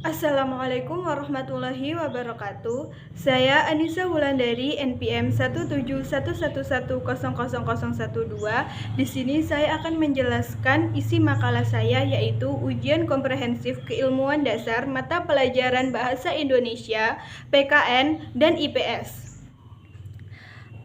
Assalamualaikum warahmatullahi wabarakatuh. Saya Anissa Wulandari, NPM 17111000012. Di sini saya akan menjelaskan isi makalah saya, yaitu Ujian Komprehensif Keilmuan Dasar Mata Pelajaran Bahasa Indonesia, PKN, dan IPS.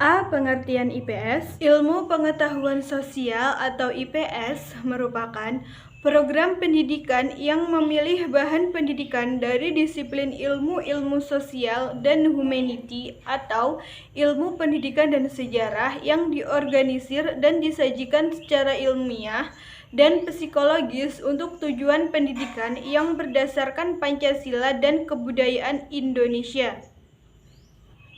A. Pengertian IPS. Ilmu Pengetahuan Sosial atau IPS merupakan program pendidikan yang memilih bahan pendidikan dari disiplin ilmu sosial dan humanity atau ilmu pendidikan dan sejarah yang diorganisir dan disajikan secara ilmiah dan psikologis untuk tujuan pendidikan yang berdasarkan Pancasila dan kebudayaan Indonesia.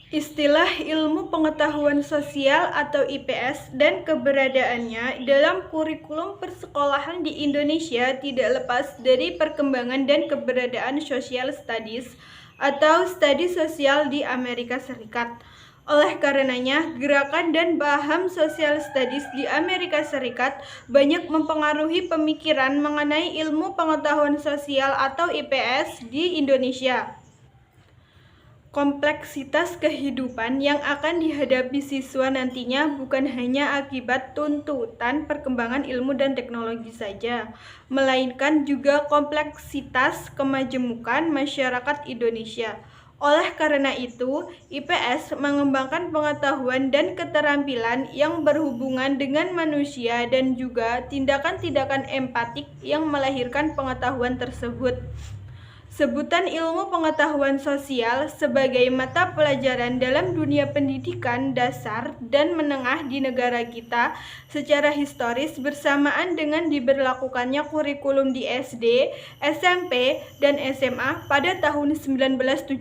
Istilah ilmu pengetahuan sosial atau IPS dan keberadaannya dalam kurikulum persekolahan di Indonesia tidak lepas dari perkembangan dan keberadaan social studies atau studi sosial di Amerika Serikat. Oleh karenanya, gerakan dan paham social studies di Amerika Serikat banyak mempengaruhi pemikiran mengenai ilmu pengetahuan sosial atau IPS di Indonesia. Kompleksitas kehidupan yang akan dihadapi siswa nantinya bukan hanya akibat tuntutan perkembangan ilmu dan teknologi saja, melainkan juga kompleksitas kemajemukan masyarakat Indonesia. Oleh karena itu, IPS mengembangkan pengetahuan dan keterampilan yang berhubungan dengan manusia dan juga tindakan-tindakan empatik yang melahirkan pengetahuan tersebut. Sebutan ilmu pengetahuan sosial sebagai mata pelajaran dalam dunia pendidikan dasar dan menengah di negara kita secara historis bersamaan dengan diberlakukannya kurikulum di SD, SMP, dan SMA pada tahun 1975.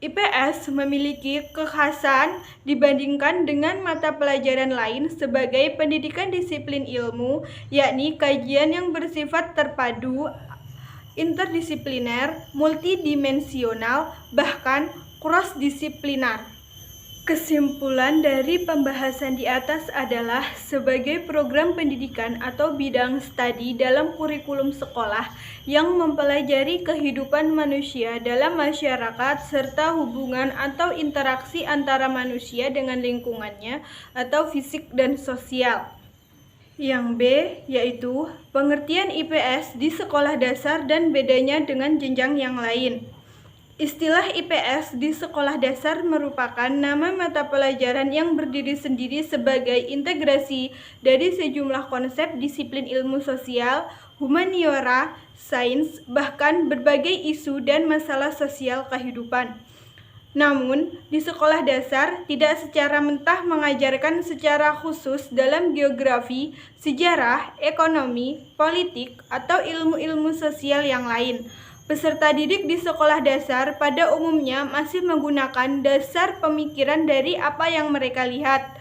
IPS memiliki kekhasan dibandingkan dengan mata pelajaran lain sebagai pendidikan disiplin ilmu, yakni kajian yang bersifat terpadu, interdisipliner, multidimensional, bahkan cross-disiplinar. Kesimpulan dari pembahasan di atas adalah sebagai program pendidikan atau bidang studi dalam kurikulum sekolah yang mempelajari kehidupan manusia dalam masyarakat serta hubungan atau interaksi antara manusia dengan lingkungannya atau fisik dan sosial. Yang B, yaitu pengertian IPS di sekolah dasar dan bedanya dengan jenjang yang lain. Istilah IPS di sekolah dasar merupakan nama mata pelajaran yang berdiri sendiri sebagai integrasi dari sejumlah konsep disiplin ilmu sosial, humaniora, sains, bahkan berbagai isu dan masalah sosial kehidupan. Namun, di sekolah dasar tidak secara mentah mengajarkan secara khusus dalam geografi, sejarah, ekonomi, politik, atau ilmu-ilmu sosial yang lain. Peserta didik di sekolah dasar pada umumnya masih menggunakan dasar pemikiran dari apa yang mereka lihat.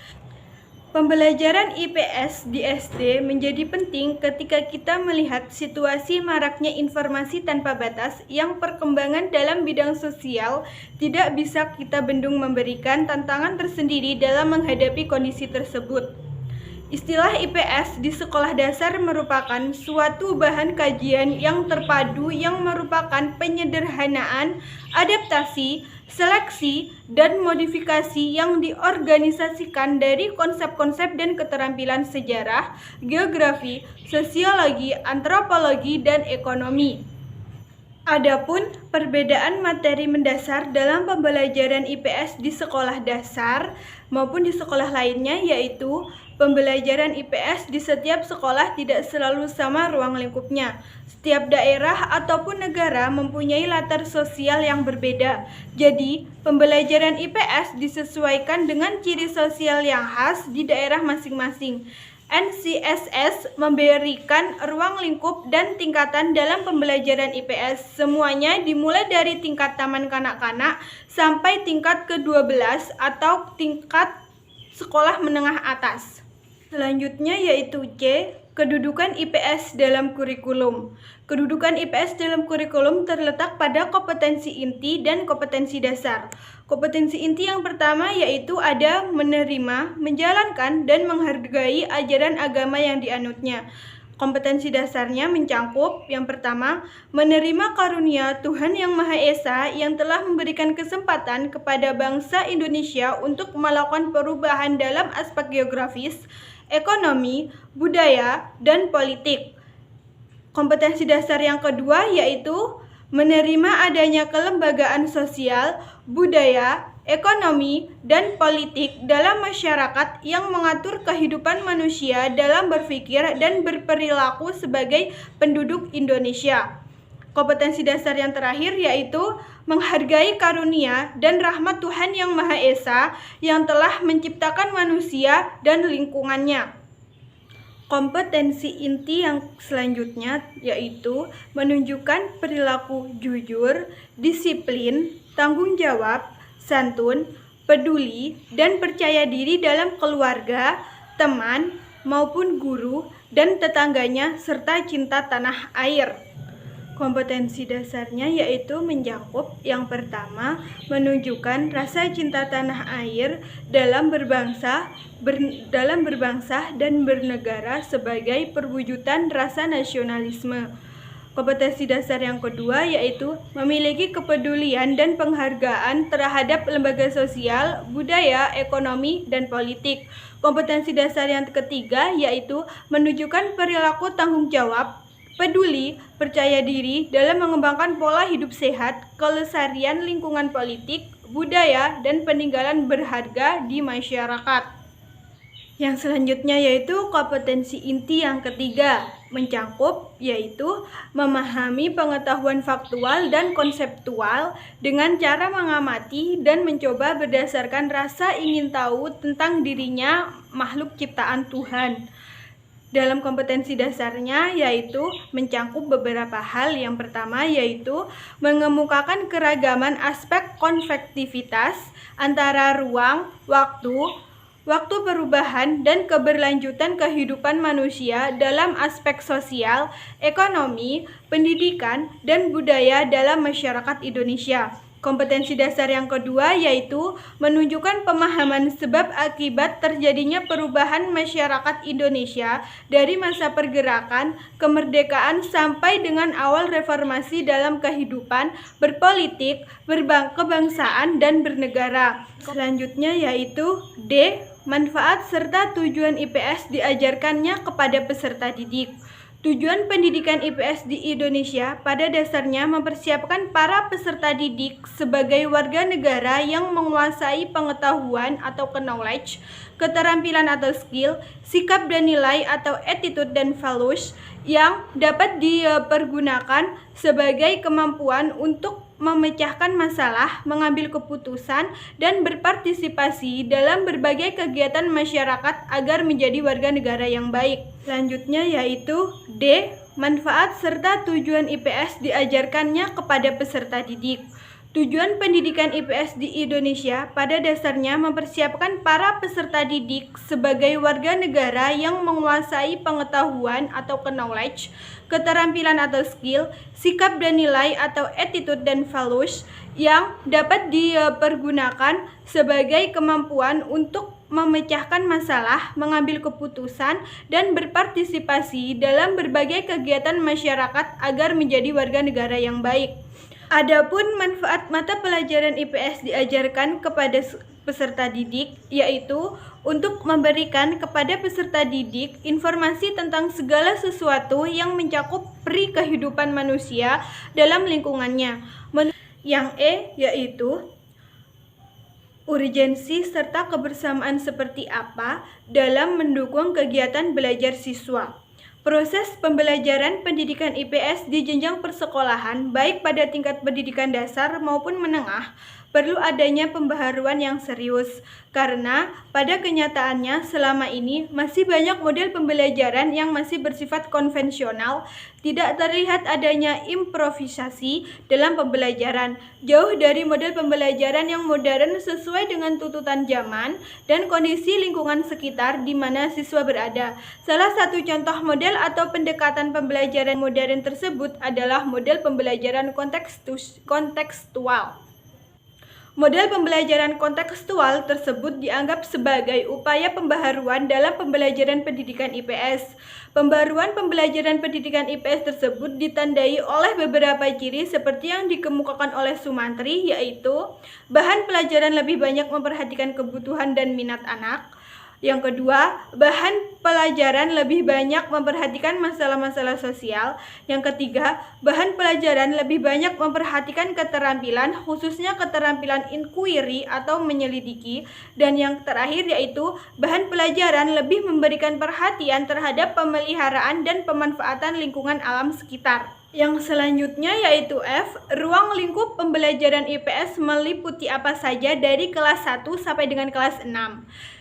Pembelajaran IPS di SD menjadi penting ketika kita melihat situasi maraknya informasi tanpa batas yang perkembangan dalam bidang sosial tidak bisa kita bendung memberikan tantangan tersendiri dalam menghadapi kondisi tersebut. Istilah IPS di sekolah dasar merupakan suatu bahan kajian yang terpadu yang merupakan penyederhanaan, adaptasi, seleksi, dan modifikasi yang diorganisasikan dari konsep-konsep dan keterampilan sejarah, geografi, sosiologi, antropologi, dan ekonomi. Adapun perbedaan materi mendasar dalam pembelajaran IPS di sekolah dasar maupun di sekolah lainnya yaitu pembelajaran IPS di setiap sekolah tidak selalu sama ruang lingkupnya. Setiap daerah ataupun negara mempunyai latar sosial yang berbeda. Jadi, pembelajaran IPS disesuaikan dengan ciri sosial yang khas di daerah masing-masing. NCSS memberikan ruang lingkup dan tingkatan dalam pembelajaran IPS. Semuanya dimulai dari tingkat taman kanak-kanak sampai tingkat ke-12 atau tingkat sekolah menengah atas. Selanjutnya yaitu C, kedudukan IPS dalam kurikulum. Kedudukan IPS dalam kurikulum terletak pada kompetensi inti dan kompetensi dasar. Kompetensi inti yang pertama yaitu ada menerima, menjalankan, dan menghargai ajaran agama yang dianutnya. Kompetensi dasarnya mencangkup yang pertama, menerima karunia Tuhan Yang Maha Esa yang telah memberikan kesempatan kepada bangsa Indonesia untuk melakukan perubahan dalam aspek geografis, ekonomi, budaya, dan politik. Kompetensi dasar yang kedua yaitu menerima adanya kelembagaan sosial, budaya, ekonomi, dan politik dalam masyarakat yang mengatur kehidupan manusia dalam berpikir dan berperilaku sebagai penduduk Indonesia. Kompetensi dasar yang terakhir yaitu menghargai karunia dan rahmat Tuhan Yang Maha Esa yang telah menciptakan manusia dan lingkungannya. Kompetensi inti yang selanjutnya yaitu menunjukkan perilaku jujur, disiplin, tanggung jawab, santun, peduli, dan percaya diri dalam keluarga, teman, maupun guru dan tetangganya serta cinta tanah air. Kompetensi dasarnya yaitu mencakup yang pertama, menunjukkan rasa cinta tanah air dalam berbangsa dan bernegara sebagai perwujudan rasa nasionalisme. Kompetensi dasar yang kedua yaitu memiliki kepedulian dan penghargaan terhadap lembaga sosial, budaya, ekonomi, dan politik. Kompetensi dasar yang ketiga yaitu menunjukkan perilaku tanggung jawab, peduli, percaya diri dalam mengembangkan pola hidup sehat, kelestarian lingkungan politik, budaya, dan peninggalan berharga di masyarakat. Yang selanjutnya yaitu kompetensi inti yang ketiga, mencangkup yaitu memahami pengetahuan faktual dan konseptual dengan cara mengamati dan mencoba berdasarkan rasa ingin tahu tentang dirinya makhluk ciptaan Tuhan. Dalam kompetensi dasarnya yaitu mencangkup beberapa hal. Yang pertama yaitu mengemukakan keragaman aspek konvektivitas antara ruang, waktu perubahan dan keberlanjutan kehidupan manusia dalam aspek sosial, ekonomi, pendidikan, dan budaya dalam masyarakat Indonesia. Kompetensi dasar yang kedua yaitu menunjukkan pemahaman sebab akibat terjadinya perubahan masyarakat Indonesia dari masa pergerakan kemerdekaan sampai dengan awal reformasi dalam kehidupan berpolitik, kebangsaan, dan bernegara. Selanjutnya yaitu D. Manfaat serta tujuan IPS diajarkannya kepada peserta didik. Tujuan pendidikan IPS di Indonesia pada dasarnya mempersiapkan para peserta didik sebagai warga negara yang menguasai pengetahuan atau knowledge, keterampilan atau skill, sikap dan nilai atau attitude dan values yang dapat dipergunakan sebagai kemampuan untuk memecahkan masalah, mengambil keputusan, dan berpartisipasi dalam berbagai kegiatan masyarakat agar menjadi warga negara yang baik. Selanjutnya yaitu D. Manfaat serta tujuan IPS diajarkannya kepada peserta didik. Tujuan pendidikan IPS di Indonesia pada dasarnya mempersiapkan para peserta didik sebagai warga negara yang menguasai pengetahuan atau knowledge, keterampilan atau skill, sikap dan nilai atau attitude dan values yang dapat dipergunakan sebagai kemampuan untuk memecahkan masalah, mengambil keputusan, dan berpartisipasi dalam berbagai kegiatan masyarakat agar menjadi warga negara yang baik. Adapun manfaat mata pelajaran IPS diajarkan kepada peserta didik yaitu untuk memberikan kepada peserta didik informasi tentang segala sesuatu yang mencakup pri kehidupan manusia dalam lingkungannya. Yang E yaitu urgensi serta kebersamaan seperti apa dalam mendukung kegiatan belajar siswa. Proses pembelajaran pendidikan IPS di jenjang persekolahan, baik pada tingkat pendidikan dasar maupun menengah, perlu adanya pembaharuan yang serius, karena pada kenyataannya selama ini masih banyak model pembelajaran yang masih bersifat konvensional, tidak terlihat adanya improvisasi dalam pembelajaran, jauh dari model pembelajaran yang modern sesuai dengan tuntutan zaman dan kondisi lingkungan sekitar di mana siswa berada. Salah satu contoh model atau pendekatan pembelajaran modern tersebut adalah model pembelajaran kontekstual. Model pembelajaran kontekstual tersebut dianggap sebagai upaya pembaharuan dalam pembelajaran pendidikan IPS. Pembaruan pembelajaran pendidikan IPS tersebut ditandai oleh beberapa ciri seperti yang dikemukakan oleh Sumantri, yaitu bahan pelajaran lebih banyak memperhatikan kebutuhan dan minat anak. Yang kedua, bahan pelajaran lebih banyak memperhatikan masalah-masalah sosial. Yang ketiga, bahan pelajaran lebih banyak memperhatikan keterampilan, khususnya keterampilan inquiry atau menyelidiki. Dan yang terakhir yaitu, bahan pelajaran lebih memberikan perhatian terhadap pemeliharaan dan pemanfaatan lingkungan alam sekitar. Yang selanjutnya yaitu F, ruang lingkup pembelajaran IPS meliputi apa saja dari kelas 1 sampai dengan kelas 6.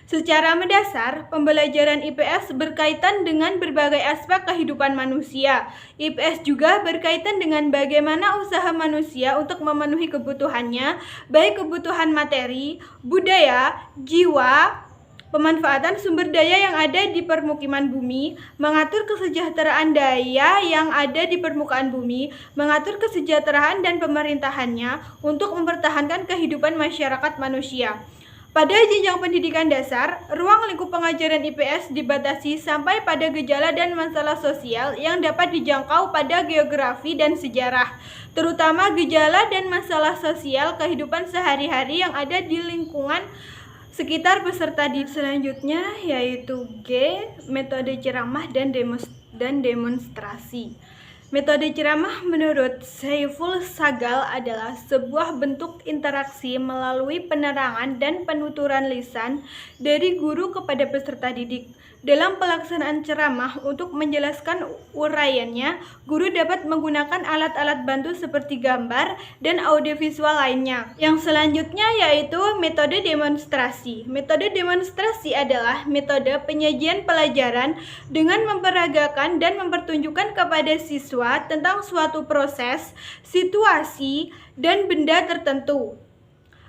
Secara mendasar, pembelajaran IPS berkaitan dengan berbagai aspek kehidupan manusia. IPS juga berkaitan dengan bagaimana usaha manusia untuk memenuhi kebutuhannya, baik kebutuhan materi, budaya, jiwa, pemanfaatan sumber daya yang ada di permukiman bumi, mengatur kesejahteraan daya yang ada di permukaan bumi, mengatur kesejahteraan dan pemerintahannya untuk mempertahankan kehidupan masyarakat manusia. Pada jenjang pendidikan dasar, ruang lingkup pengajaran IPS dibatasi sampai pada gejala dan masalah sosial yang dapat dijangkau pada geografi dan sejarah, terutama gejala dan masalah sosial kehidupan sehari-hari yang ada di lingkungan sekitar peserta didik. Selanjutnya yaitu G, metode ceramah dan demonstrasi. Metode ceramah menurut Saiful Sagal adalah sebuah bentuk interaksi melalui penerangan dan penuturan lisan dari guru kepada peserta didik. Dalam pelaksanaan ceramah, untuk menjelaskan uraiannya, guru dapat menggunakan alat-alat bantu seperti gambar dan audiovisual lainnya. Yang selanjutnya yaitu metode demonstrasi. Metode demonstrasi adalah metode penyajian pelajaran dengan memperagakan dan mempertunjukkan kepada siswa tentang suatu proses, situasi, dan benda tertentu.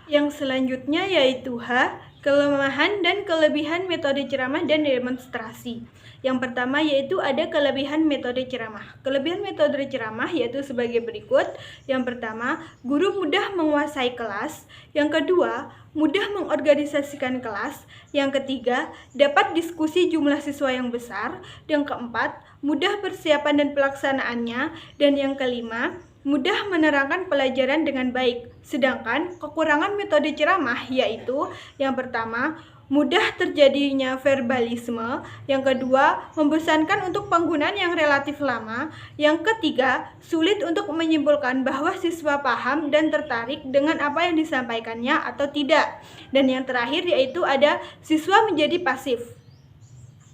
Yang selanjutnya yaitu H, kelemahan dan kelebihan metode ceramah dan demonstrasi. Yang pertama yaitu ada kelebihan metode ceramah. Kelebihan metode ceramah yaitu sebagai berikut. Yang pertama, guru mudah menguasai kelas. Yang kedua, mudah mengorganisasikan kelas. Yang ketiga, dapat diskusi jumlah siswa yang besar. Yang keempat, mudah persiapan dan pelaksanaannya. Dan yang kelima, mudah menerangkan pelajaran dengan baik. Sedangkan kekurangan metode ceramah yaitu yang pertama, mudah terjadinya verbalisme. Yang kedua, membosankan untuk penggunaan yang relatif lama. Yang ketiga, sulit untuk menyimpulkan bahwa siswa paham dan tertarik dengan apa yang disampaikannya atau tidak. Dan yang terakhir yaitu ada siswa menjadi pasif.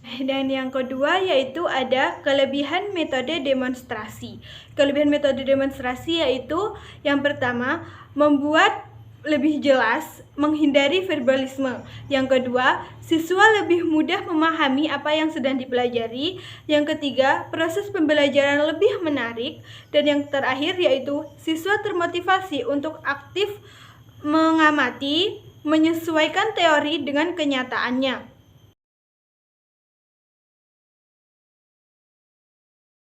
Dan yang kedua yaitu ada kelebihan metode demonstrasi. Kelebihan metode demonstrasi yaitu yang pertama, membuat lebih jelas, menghindari verbalisme. Yang kedua, siswa lebih mudah memahami apa yang sedang dipelajari. Yang ketiga, proses pembelajaran lebih menarik. Dan yang terakhir yaitu siswa termotivasi untuk aktif mengamati, menyesuaikan teori dengan kenyataannya.